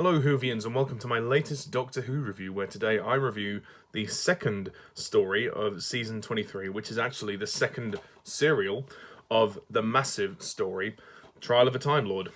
Hello Whovians and welcome to my latest Doctor Who review, where today I review the second story of season 23, which is actually the second serial of the massive story, Trial of a Time Lord,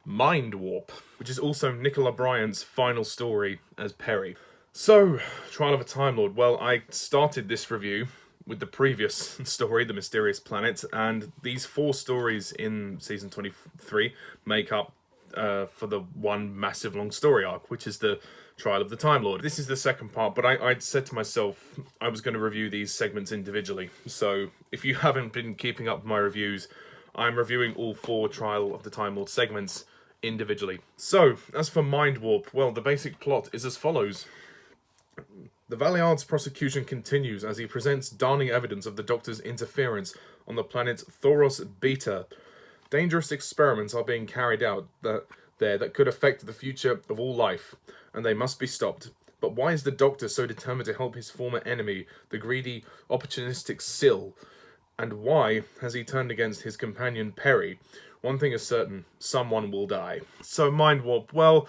Mindwarp, which is also Nicola Bryant's final story as Peri. So, Trial of a Time Lord, well, I started this review with the previous story, The Mysterious Planet, and these four stories in season 23 make up for the one massive long story arc, which is the Trial of the Time Lord. This is the second part, but I'd said to myself I was going to review these segments individually. So if you haven't been keeping up with my reviews, I'm reviewing all four Trial of the Time Lord segments individually. So, as for Mindwarp, well, the basic plot is as follows. The Valeyard's prosecution continues as he presents damning evidence of the Doctor's interference on the planet Thoros Beta. Dangerous experiments are being carried out that could affect the future of all life, and they must be stopped. But why is the Doctor so determined to help his former enemy, the greedy, opportunistic Syl? And why has he turned against his companion Peri? One thing is certain, someone will die. So Mindwarp, well,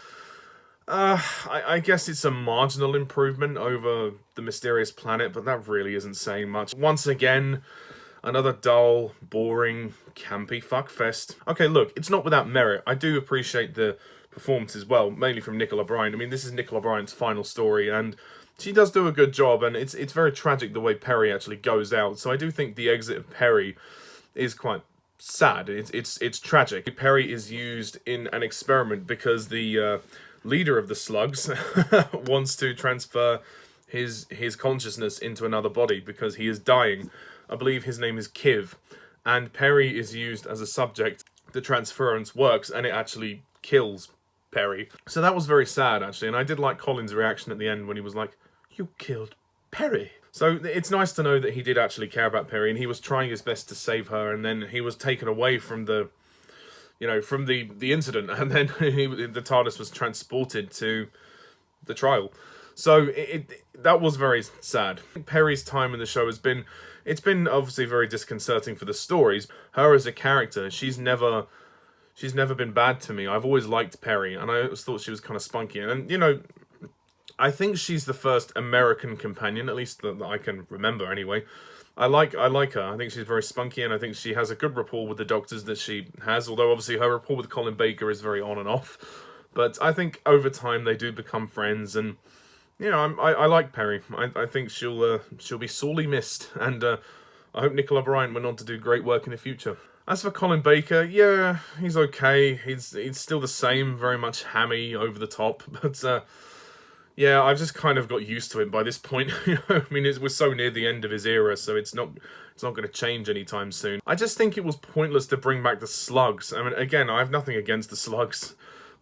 I guess it's a marginal improvement over The Mysterious Planet, but that really isn't saying much. Once again, another dull, boring, campy fuckfest. Okay, look, it's not without merit. I do appreciate the performance as well, mainly from Nicola Bryant. I mean, this is Nicola Bryant's final story, and she does do a good job, and it's very tragic the way Peri actually goes out. So I do think the exit of Peri is quite sad. It's tragic. Peri is used in an experiment because the leader of the slugs wants to transfer his consciousness into another body because he is dying. I believe his name is Kiv, and Peri is used as a subject. The transference works, and it actually kills Peri. So that was very sad, actually, and I did like Colin's reaction at the end when he was like, "You killed Peri." So it's nice to know that he did actually care about Peri, and he was trying his best to save her, and then he was taken away from the incident, and then the TARDIS was transported to the trial. So that was very sad. Peri's time in the show has been obviously very disconcerting for the stories. Her as a character, she's never been bad to me. I've always liked Peri, and I always thought she was kind of spunky. And I think she's the first American companion, at least that I can remember anyway. I like her. I think she's very spunky, and I think she has a good rapport with the Doctors that she has. Although obviously her rapport with Colin Baker is very on and off. But I think over time they do become friends, and I like Peri. I think she'll be sorely missed, and I hope Nicola Bryant went on to do great work in the future. As for Colin Baker, yeah, he's okay. He's still the same, very much hammy, over the top, but yeah, I've just kind of got used to him by this point. I mean, we're so near the end of his era, so it's not going to change anytime soon. I just think it was pointless to bring back the Slugs. I mean, again, I have nothing against the Slugs,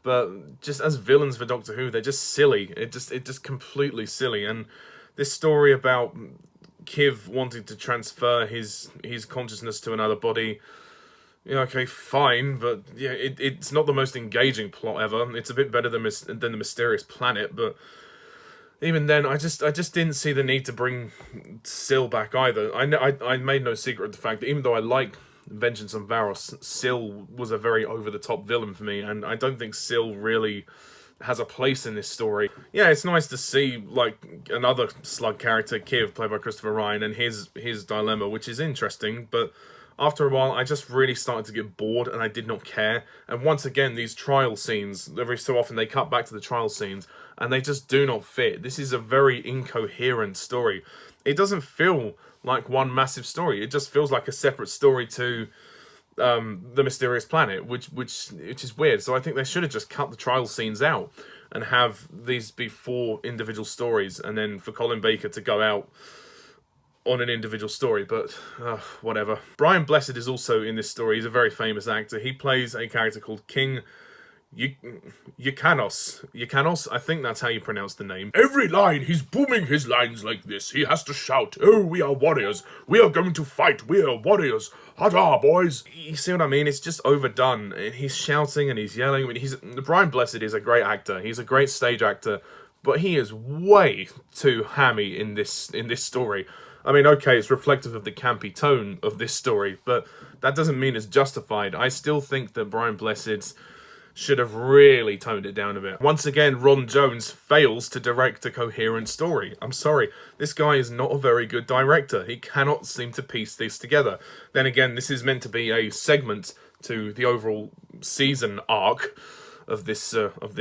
but just as villains for Doctor Who, they're just silly. It just completely silly. And this story about Kiv wanting to transfer his consciousness to another body, yeah, okay, fine, but yeah, it's not the most engaging plot ever. It's a bit better than The Mysterious Planet, but even then, I just didn't see the need to bring Syl back either. I made no secret of the fact that even though I like Vengeance on Varos, Syl was a very over-the-top villain for me, and I don't think Syl really has a place in this story. Yeah, it's nice to see, like, another slug character, Kiv, played by Christopher Ryan, and his dilemma, which is interesting, but after a while, I just really started to get bored, and I did not care. And once again, these trial scenes, every so often they cut back to the trial scenes, and they just do not fit. This is a very incoherent story. It doesn't feel like one massive story. It just feels like a separate story to The Mysterious Planet, which is weird. So I think they should have just cut the trial scenes out and have these be four individual stories, and then for Colin Baker to go out on an individual story, but whatever. Brian Blessed is also in this story. He's a very famous actor. He plays a character called King Yukanos. I think that's how you pronounce the name. Every line, he's booming his lines like this. He has to shout, "Oh, we are warriors. We are going to fight. We are warriors. Hurrah, boys." You see what I mean? It's just overdone. He's shouting and he's yelling. I mean, Brian Blessed is a great actor. He's a great stage actor, but he is way too hammy in this story. I mean, okay, it's reflective of the campy tone of this story, but that doesn't mean it's justified. I still think that Brian Blessed should have really toned it down a bit. Once again, Ron Jones fails to direct a coherent story. I'm sorry, this guy is not a very good director. He cannot seem to piece this together. Then again, this is meant to be a segment to the overall season arc of this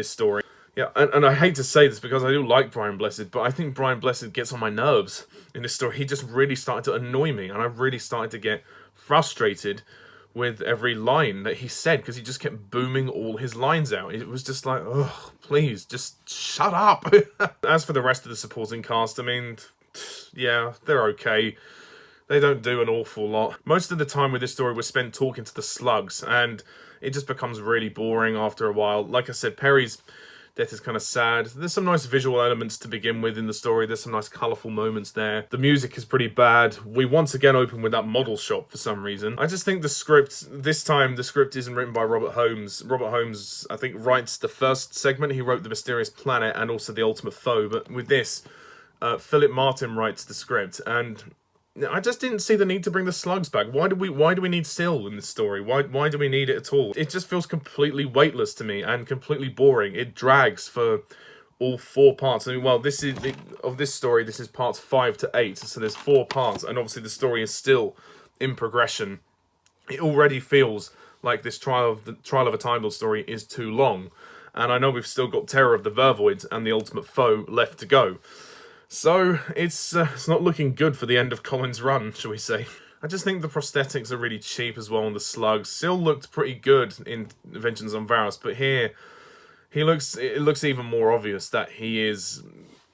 story. Yeah, and I hate to say this because I do like Brian Blessed, but I think Brian Blessed gets on my nerves in this story. He just really started to annoy me, and I really started to get frustrated with every line that he said, because he just kept booming all his lines out. It was just like, oh, please, just shut up. As for the rest of the supporting cast, I mean, yeah, they're okay. They don't do an awful lot. Most of the time with this story was spent talking to the slugs, and it just becomes really boring after a while. Like I said, Peri's death is kind of sad. There's some nice visual elements to begin with in the story. There's some nice colourful moments there. The music is pretty bad. We once again open with that model shop for some reason. I just think the script, this time, the script isn't written by Robert Holmes. Robert Holmes, I think, writes the first segment. He wrote The Mysterious Planet and also The Ultimate Foe. But with this, Philip Martin writes the script, and I just didn't see the need to bring the slugs back. Why do we need Syl in this story? Why do we need it at all? It just feels completely weightless to me and completely boring. It drags for all 4 parts. I mean, well, this is of this story. This is parts 5 to 8, so there's 4 parts, and obviously the story is still in progression. It already feels like this trial of a Time Lord story is too long, and I know we've still got Terror of the Vervoid and the Ultimate Foe left to go. So, it's not looking good for the end of Colin's run, shall we say. I just think the prosthetics are really cheap as well on the slugs. Syl looked pretty good in Vengeance on Varos, but here, it looks even more obvious that he is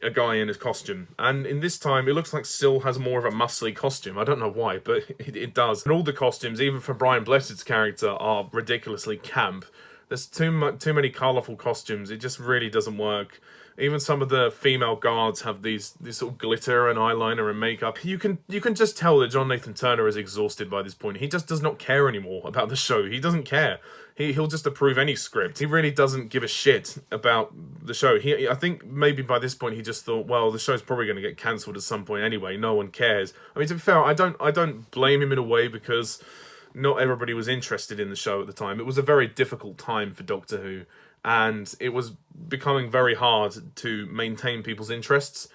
a guy in a costume. And in this time, it looks like Syl has more of a muscly costume. I don't know why, but it does. And all the costumes, even for Brian Blessed's character, are ridiculously camp. There's too many colourful costumes. It just really doesn't work. Even some of the female guards have these sort of glitter and eyeliner and makeup. You can just tell that John Nathan Turner is exhausted by this point. He just does not care anymore about the show. He doesn't care. He'll just approve any script. He really doesn't give a shit about the show. I think maybe by this point he just thought, well, the show's probably going to get cancelled at some point anyway. No one cares. I mean, to be fair, I don't blame him in a way, because not everybody was interested in the show at the time. It was a very difficult time for Doctor Who, and it was becoming very hard to maintain people's interests.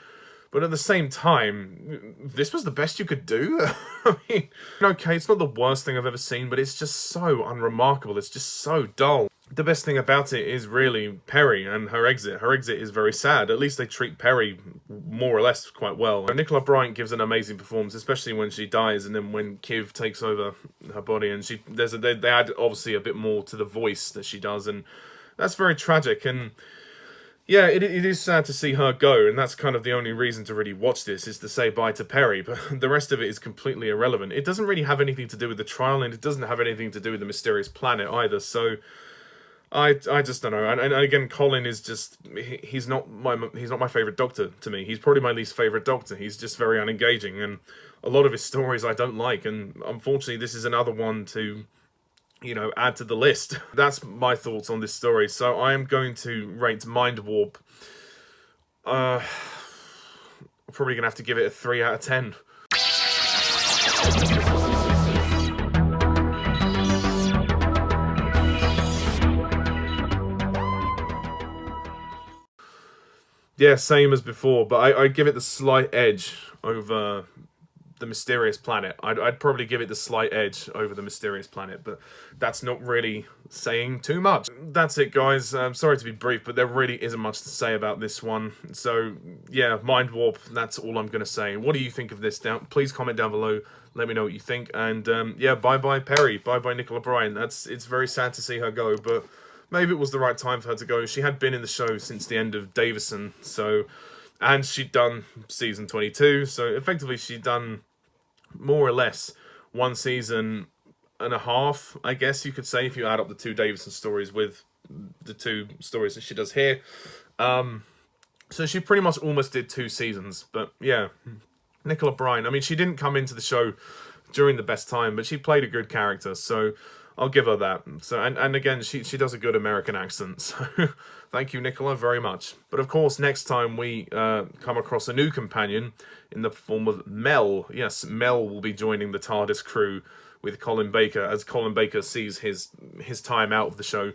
But at the same time, this was the best you could do? I mean, okay, it's not the worst thing I've ever seen, but it's just so unremarkable. It's just so dull. The best thing about it is really Peri and her exit. Her exit is very sad. At least they treat Peri more or less quite well. And Nicola Bryant gives an amazing performance, especially when she dies, and then when Kiv takes over her body, and they add obviously a bit more to the voice that she does, and that's very tragic. And yeah, it is sad to see her go, and that's kind of the only reason to really watch this, is to say bye to Peri, but the rest of it is completely irrelevant. It doesn't really have anything to do with the trial, and it doesn't have anything to do with the Mysterious Planet either, so I just don't know. And again, Colin is just, he's not my favourite Doctor to me. He's probably my least favourite Doctor. He's just very unengaging, and a lot of his stories I don't like, and unfortunately this is another one to, you know, add to the list. That's my thoughts on this story. So I am going to rate Mindwarp. I'm probably going to have to give it a 3 out of 10. Yeah, same as before, but I give it the slight edge over the Mysterious Planet. I'd probably give it the slight edge over the Mysterious Planet, but that's not really saying too much. That's it, guys. I'm sorry to be brief, but there really isn't much to say about this one. So yeah, Mindwarp, that's all I'm going to say. What do you think of this? Please comment down below. Let me know what you think. And yeah, bye-bye Peri. Bye-bye Nicola Bryant. It's very sad to see her go, but maybe it was the right time for her to go. She had been in the show since the end of Davison, so, and she'd done season 22, so effectively she'd done more or less 1 season and a half, I guess you could say, if you add up the 2 Davison stories with the 2 stories that she does here. So she pretty much almost did 2 seasons, but yeah, Nicola Bryant, I mean, she didn't come into the show during the best time, but she played a good character, so I'll give her that. So, and again, she does a good American accent, so thank you, Nicola, very much. But of course, next time we come across a new companion in the form of Mel. Yes, Mel will be joining the TARDIS crew with Colin Baker, as Colin Baker sees his time out of the show.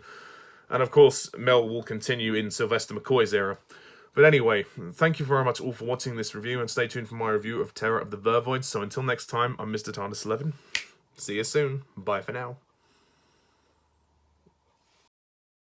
And of course, Mel will continue in Sylvester McCoy's era. But anyway, thank you very much all for watching this review, and stay tuned for my review of Terror of the Vervoids. So until next time, I'm Mr. TARDIS11. See you soon. Bye for now.